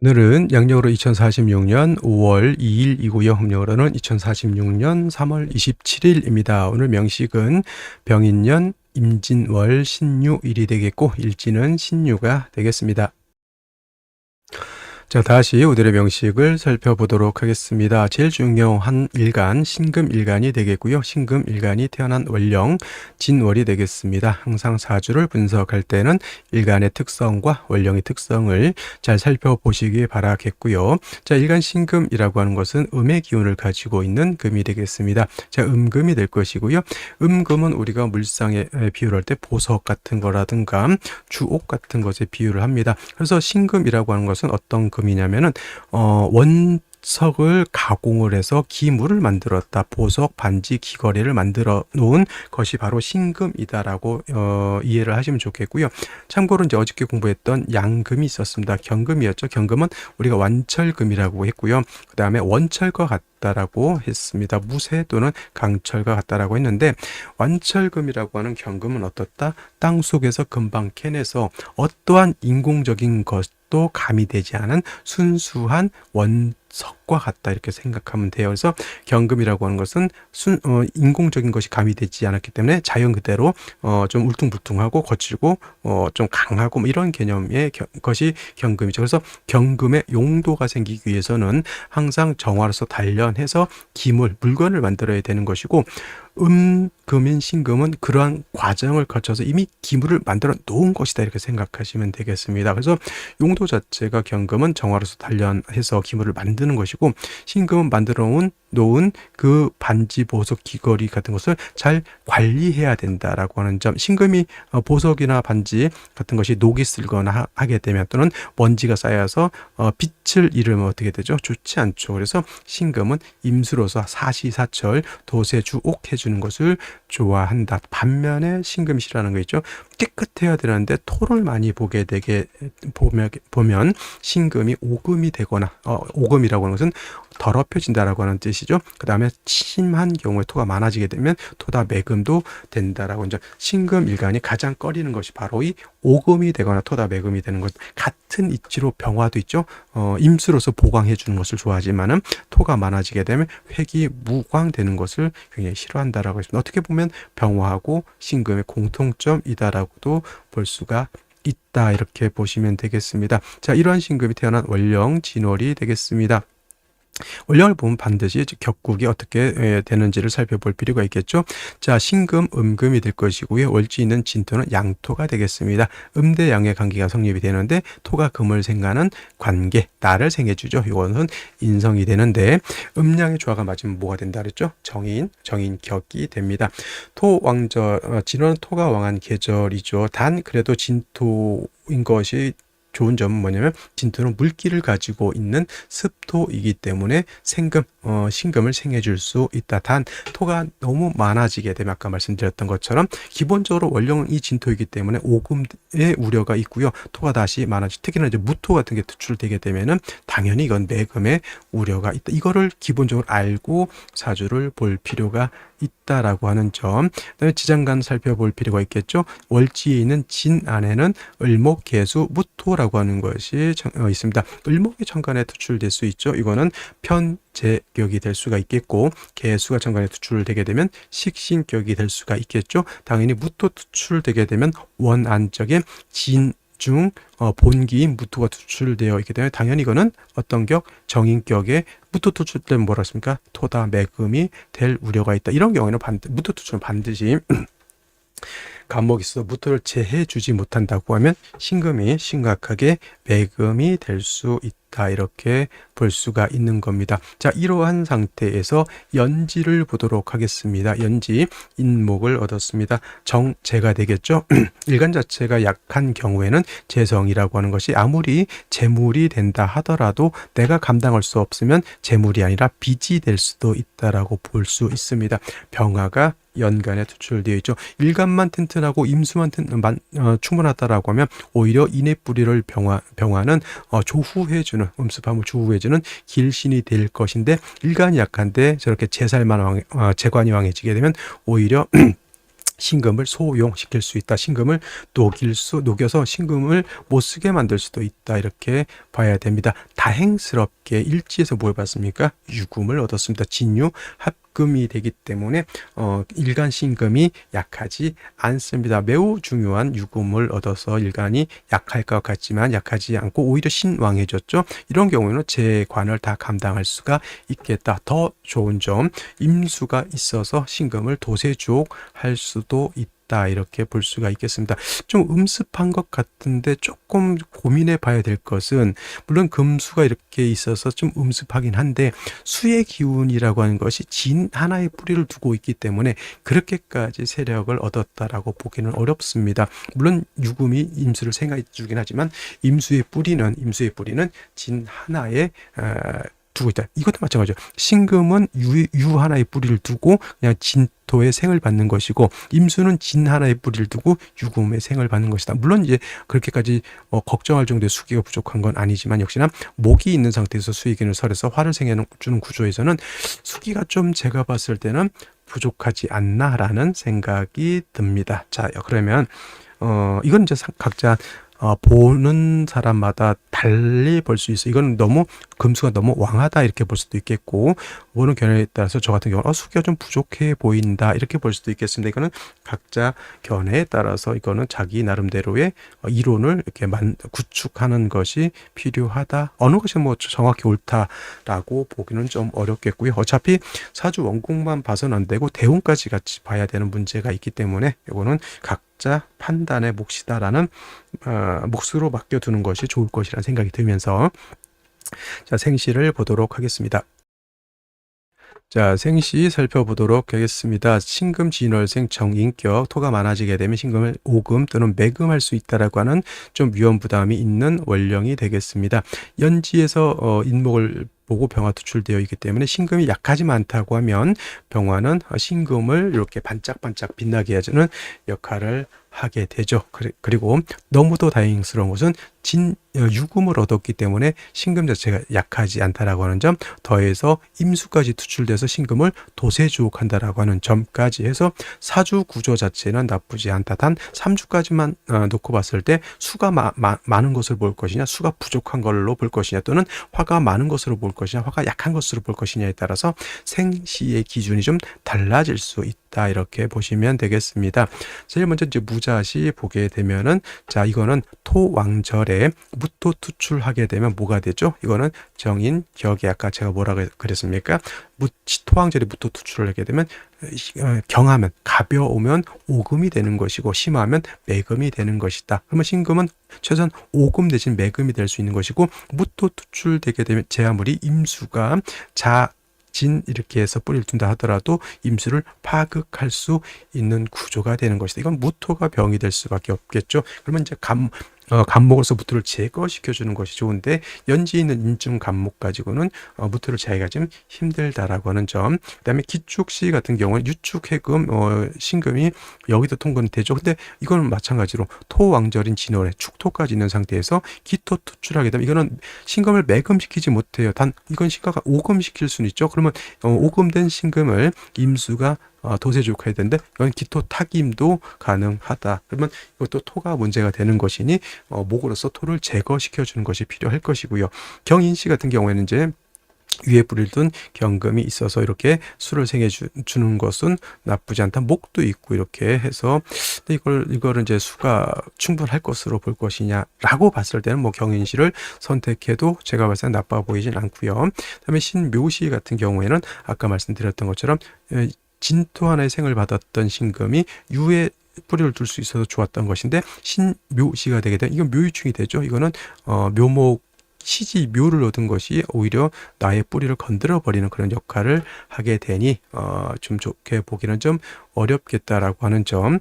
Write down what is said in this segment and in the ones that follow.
오늘은 양력으로 2046년 5월 2일이고요. 음력으로는 2046년 3월 27일입니다. 오늘 명식은 병인년 임진월 신유일이 되겠고 일지는 신유가 되겠습니다. 자, 다시 오늘의 명식을 살펴보도록 하겠습니다. 제일 중요한 일간, 신금일간이 되겠고요. 신금일간이 태어난 월령, 진월이 되겠습니다. 항상 사주를 분석할 때는 일간의 특성과 월령의 특성을 잘 살펴보시기 바라겠고요. 자, 일간 신금이라고 하는 것은 음의 기운을 가지고 있는 금이 되겠습니다. 자, 음금이 될 것이고요. 음금은 우리가 물상에 비유할 때 보석 같은 거라든가 주옥 같은 것에 비유를 합니다. 그래서 신금이라고 하는 것은 어떤 금이냐면은 원석을 가공을 해서 기물을 만들었다. 보석, 반지, 귀걸이를 만들어 놓은 것이 바로 신금이다라고 이해를 하시면 좋겠고요. 참고로 이제 어저께 공부했던 양금이 있었습니다. 경금이었죠. 경금은 우리가 완철금이라고 했고요. 그 다음에 원철과 같다라고 했습니다. 무쇠 또는 강철과 같다라고 했는데 완철금이라고 하는 경금은 어떻다? 땅 속에서 금방 캐내서 어떠한 인공적인 것도 가미되지 않은 순수한 원석과 같다 이렇게 생각하면 돼요. 그래서 경금이라고 하는 것은 인공적인 것이 가미되지 않았기 때문에 자연 그대로 좀 울퉁불퉁하고 거칠고 좀 강하고 뭐 이런 개념의 것이 경금이죠. 그래서 경금의 용도가 생기기 위해서는 항상 정화로서 단련해서 기물, 물건을 만들어야 되는 것이고 금인 신금은 그러한 과정을 거쳐서 이미 기물을 만들어 놓은 것이다 이렇게 생각하시면 되겠습니다. 그래서 용도 자체가 경금은 정화로서 단련해서 기물을 만드는 것이고 신금은 만들어 놓은 그 반지, 보석, 귀걸이 같은 것을 잘 관리해야 된다라고 하는 점. 신금이 보석이나 반지 같은 것이 녹이 슬거나 하게 되면 또는 먼지가 쌓여서 빛을 잃으면 어떻게 되죠? 좋지 않죠. 그래서 신금은 임수로서 사시사철 도세주옥 해주는 것을 좋아한다. 반면에 신금이라는 거 있죠. 깨끗해야 되는데 토를 많이 보면 신금이 오금이 되거나 오금이라고 하는 것은 더럽혀진다라고 하는 뜻이죠. 그 다음에 심한 경우에 토가 많아지게 되면 토다 매금도 된다라고 이제 신금 일간이 가장 꺼리는 것이 바로 이 오금이 되거나 토다 매금이 되는 것. 같은 이치로 병화도 있죠. 임수로서 보강해 주는 것을 좋아하지만은 토가 많아지게 되면 회기 무광되는 것을 굉장히 싫어한다라고 했습니다. 어떻게 보면 병화하고 신금의 공통점이다라고도 볼 수가 있다 이렇게 보시면 되겠습니다. 자, 이러한 신금이 태어난 월령 진월이 되겠습니다. 월령을 보면 반드시 격국이 어떻게 되는지를 살펴볼 필요가 있겠죠. 자, 신금, 음금이 될 것이고요. 월지는 진토는 양토가 되겠습니다. 음대 양의 관계가 성립이 되는데 토가 금을 생하는 관계, 나를 생해주죠. 이것은 인성이 되는데 음양의 조화가 맞으면 뭐가 된다 그랬죠? 정인격이 됩니다. 진월은 토가 왕한 계절이죠. 단 그래도 진토인 것이 좋은 점은 뭐냐면 진토는 물기를 가지고 있는 습토이기 때문에 신금을 생해줄 수 있다. 단 토가 너무 많아지게 되면 아까 말씀드렸던 것처럼 기본적으로 원령은 이 진토이기 때문에 오금의 우려가 있고요. 토가 다시 특히나 이제 무토 같은 게 투출되게 되면은 당연히 이건 매금의 우려가 있다. 이거를 기본적으로 알고 사주를 볼 필요가 있다라고 하는 점. 그다음에 지장간 살펴볼 필요가 있겠죠. 월지에 있는 진 안에는 을목, 계수, 무토라고 하는 것이 있습니다. 을목이 천간에 투출될 수 있죠. 이거는 편제격이 될 수가 있겠고 계수가 천간에 투출되게 되면 식신격이 될 수가 있겠죠. 당연히 무토 투출되게 되면 원안적인 중 본기인 무토가 투출되어 있기 때문에 당연히 이거는 어떤 격? 정인격에 무토 투출되면 뭐라 했습니까? 토다 매금이 될 우려가 있다. 이런 경우에는 무토 투출은 반드시 감목이 있어서 무토를 제해주지 못한다고 하면 신금이 심각하게 매금이 될 수 있다. 이렇게 볼 수가 있는 겁니다. 자, 이러한 상태에서 연지를 보도록 하겠습니다. 연지, 인목을 얻었습니다. 정제가 되겠죠. 일간 자체가 약한 경우에는 재성이라고 하는 것이 아무리 재물이 된다 하더라도 내가 감당할 수 없으면 재물이 아니라 빚이 될 수도 있다라고 볼 수 있습니다. 병화가 연간에 투출되어 있죠. 일간만 튼튼하고 임수만 충분하다라고 하면 오히려 인의 뿌리를 병화는 조후해주는 음습하면 조후해주는 길신이 될 것인데 일간이 약한데 저렇게 재관이 왕해지게 되면 오히려 신금을 소용시킬 수 있다. 신금을 녹여서 신금을 못 쓰게 만들 수도 있다. 이렇게 봐야 됩니다. 다행스럽게 일지에서 뭘 봤습니까? 유금을 얻었습니다. 진유 합금이 되기 때문에 일간 신금이 약하지 않습니다. 매우 중요한 유금을 얻어서 일간이 약할 것 같지만 약하지 않고 오히려 신왕해졌죠. 이런 경우에는 재관을 다 감당할 수가 있겠다. 더 좋은 점, 임수가 있어서 신금을 도세주옥할 수도 있다. 이렇게 볼 수가 있겠습니다. 좀 음습한 것 같은데 조금 고민해 봐야 될 것은, 물론 금수가 이렇게 있어서 좀 음습하긴 한데 수의 기운이라고 하는 것이 진 하나의 뿌리를 두고 있기 때문에 그렇게까지 세력을 얻었다라고 보기는 어렵습니다. 물론 유금이 임수를 생각해 주긴 하지만 임수의 뿌리는 진 하나의 두고 있다. 이것도 마찬가지죠. 신금은 유 하나의 뿌리를 두고 그냥 진토의 생을 받는 것이고, 임수는 진 하나의 뿌리를 두고 유금의 생을 받는 것이다. 물론 이제 그렇게까지 걱정할 정도의 수기가 부족한 건 아니지만, 역시나 목이 있는 상태에서 수의기를 설해서 화를 생해주는 구조에서는 수기가 좀 제가 봤을 때는 부족하지 않나라는 생각이 듭니다. 자, 그러면 이건 이제 각자 보는 사람마다 달리 볼 수 있어. 이건 너무 금수가 너무 왕하다 이렇게 볼 수도 있겠고, 보는 견해에 따라서 저 같은 경우는 수기가 좀 부족해 보인다 이렇게 볼 수도 있겠습니다. 이거는 각자 견해에 따라서 이거는 자기 나름대로의 이론을 이렇게 구축하는 것이 필요하다. 어느 것이 뭐 정확히 옳다라고 보기는 좀 어렵겠고요. 어차피 사주 원국만 봐서는 안 되고 대운까지 같이 봐야 되는 문제가 있기 때문에 이거는 각자 판단의 몫이다라는 몫으로 맡겨두는 것이 좋을 것이라는 생각이 들면서, 자, 생시를 보도록 하겠습니다. 자, 생시 살펴보도록 하겠습니다. 신금 진월생 정인격, 토가 많아지게 되면 신금을 오금 또는 매금할 수 있다라고 하는 좀 위험 부담이 있는 원령이 되겠습니다. 연지에서 인목을 보고 병화 투출되어 있기 때문에 신금이 약하지만 않다고 하면 병화는 신금을 이렇게 반짝반짝 빛나게 해주는 역할을 하게 되죠. 그리고 너무도 다행스러운 것은 유금을 얻었기 때문에 신금 자체가 약하지 않다라고 하는 점, 더해서 임수까지 투출돼서 신금을 도세주옥한다라고 하는 점까지 해서 사주 구조 자체는 나쁘지 않다. 단 3주까지만 놓고 봤을 때 수가 많은 것을 볼 것이냐, 수가 부족한 걸로 볼 것이냐, 또는 화가 많은 것으로 볼 것이냐, 화가 약한 것으로 볼 것이냐에 따라서 생시의 기준이 좀 달라질 수 있다. 이렇게 보시면 되겠습니다. 제일 먼저 이제 무자시 보게 되면은, 자, 이거는 토왕절에 무토 투출하게 되면 뭐가 되죠? 이거는 정인 격이, 아까 제가 뭐라고 그랬습니까? 토왕절에 무토 투출을 하게 되면 경하면, 가벼우면 오금이 되는 것이고 심하면 매금이 되는 것이다. 그러면 신금은 최소한 오금 대신 매금이 될 수 있는 것이고, 무토 투출되게 되면 제 아무리 임수가 진 이렇게 해서 뿌리를 둔다 하더라도 임수를 파극할 수 있는 구조가 되는 것이다. 이건 무토가 병이 될 수밖에 없겠죠. 그러면 이제 간목으로서 무토를 제거시켜주는 것이 좋은데, 연지에 있는 인중 간목 가지고는 무토를 제거하기가 좀 힘들다라고 하는 점. 그 다음에 기축시 같은 경우는 유축해금 신금이 여기도 통근되죠. 근데 이거는 마찬가지로 토왕절인 진월에 축토까지 있는 상태에서 기토 투출하게 되면 이거는 신금을 매금시키지 못해요. 단 이건 신가가 오금시킬 수는 있죠. 그러면 오금된 신금을 임수가 도세주옥해야 되는데 이건 기토 타김도 가능하다. 그러면 이것도 토가 문제가 되는 것이니 목으로서 토를 제거시켜 주는 것이 필요할 것이고요. 경인시 같은 경우에는 이제 위에 뿌리를 둔 경금이 있어서 이렇게 수를 생해 주는 것은 나쁘지 않다. 목도 있고 이렇게 해서, 이거를 이제 수가 충분할 것으로 볼 것이냐라고 봤을 때는 뭐 경인시를 선택해도 제가 봤을 때 나빠 보이진 않고요. 그다음에 신묘시 같은 경우에는 아까 말씀드렸던 것처럼 진토 하나의 생을 받았던 신금이 유에 뿌리를 둘 수 있어서 좋았던 것인데, 신묘시가 되게 되면 이건 묘유충이 되죠. 이거는 묘목 시지 묘를 얻은 것이 오히려 나의 뿌리를 건드려 버리는 그런 역할을 하게 되니 좀 좋게 보기는 좀 어렵겠다라고 하는 점.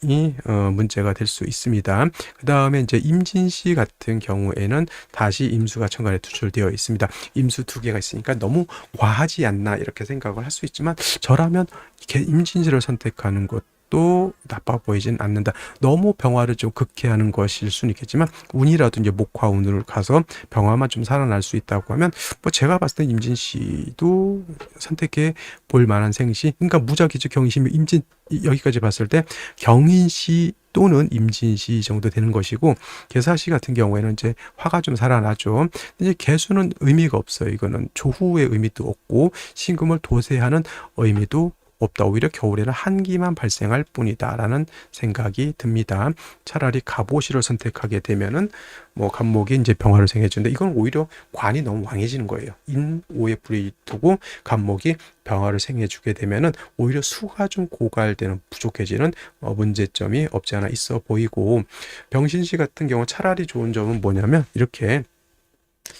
이 문제가 될 수 있습니다. 그 다음에 이제 임진시 같은 경우에는 다시 임수가 천간에 투출되어 있습니다. 임수 두 개가 있으니까 너무 과하지 않나 이렇게 생각을 할 수 있지만, 저라면 임진시를 선택하는 것 것도 나빠 보이진 않는다. 너무 병화를 좀 극해하는 것일 수는 있겠지만 운이라도 이제 목화운을 가서 병화만 좀 살아날 수 있다고 하면 뭐 제가 봤을 때 임진 씨도 선택해 볼 만한 생시. 그러니까 무작위죠. 경인시면 임진 여기까지 봤을 때 경인시 또는 임진시 정도 되는 것이고, 개사시 같은 경우에는 이제 화가 좀 살아나죠. 이제 개수는 의미가 없어요. 이거는 조후의 의미도 없고 신금을 도세하는 의미도 없다. 오히려 겨울에는 한기만 발생할 뿐이다라는 생각이 듭니다. 차라리 갑오시를 선택하게 되면은 뭐 갑목이 이제 병화를 생해주는데, 이건 오히려 관이 너무 왕해지는 거예요. 인오의 불이 두고 갑목이 병화를 생해주게 되면은 오히려 수가 좀 고갈되는, 부족해지는 문제점이 없지 않아 있어 보이고, 병신시 같은 경우 차라리 좋은 점은 뭐냐면 이렇게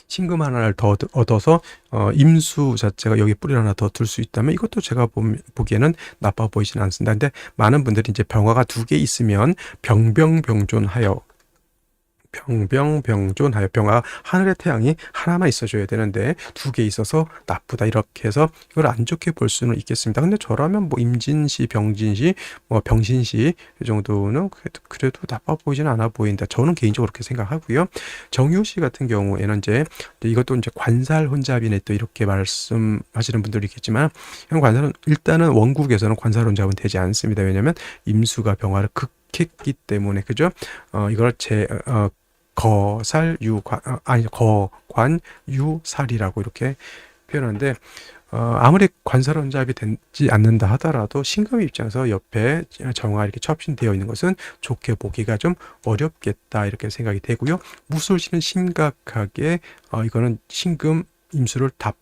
신금 하나를 더 얻어서 임수 자체가 여기 뿌리를 하나 더 둘 수 있다면 이것도 제가 보기에는 나빠 보이지는 않습니다. 근데 많은 분들이 이제 병화가 2개 있으면 병병병존하여 병화 하늘의 태양이 하나만 있어줘야 되는데 2개 있어서 나쁘다, 이렇게 해서 이걸 안 좋게 볼 수는 있겠습니다. 근데 저라면 뭐 임진시, 병진시, 뭐 병신시 이 정도는 그래도 나빠 보이지는 않아 보인다. 저는 개인적으로 그렇게 생각하고요. 정유시 같은 경우에는 이제 이것도 이제 관살 혼잡이네 또 이렇게 말씀하시는 분들이 있겠지만, 이런 관살은 일단은 원국에서는 관살 혼잡은 되지 않습니다. 왜냐하면 임수가 병화를 극했기 때문에, 그죠? 이걸 거관 유살이라고 이렇게 표현하는데, 아무리 관살 혼잡이 되지 않는다 하더라도 신금 입장에서 옆에 정화 이렇게 첩신되어 있는 것은 좋게 보기가 좀 어렵겠다, 이렇게 생각이 되고요. 무술시는 심각하게 이거는 신금 임수를 다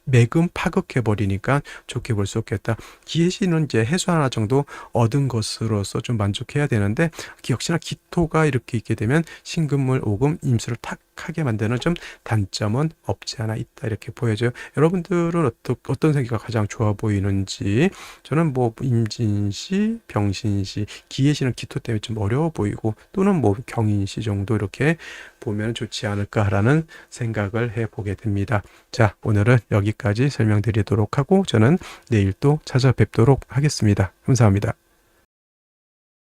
매금 파극해 버리니까 좋게 볼 수 없겠다. 기해시는 이제 해수 하나 정도 얻은 것으로서 좀 만족해야 되는데, 역시나 기토가 이렇게 있게 되면 신금물 오금 임수를 탁하게 만드는 좀 단점은 없지 않아 있다, 이렇게 보여져요. 여러분들은 어떤 생기가 가장 좋아 보이는지. 저는 뭐 임진시, 병신시, 기해시는 기토 때문에 좀 어려워 보이고, 또는 뭐 경인시 정도 이렇게 보면 좋지 않을까라는 생각을 해보게 됩니다. 자, 오늘은 여기까지 설명드리도록 하고 저는 내일 또 찾아뵙도록 하겠습니다. 감사합니다.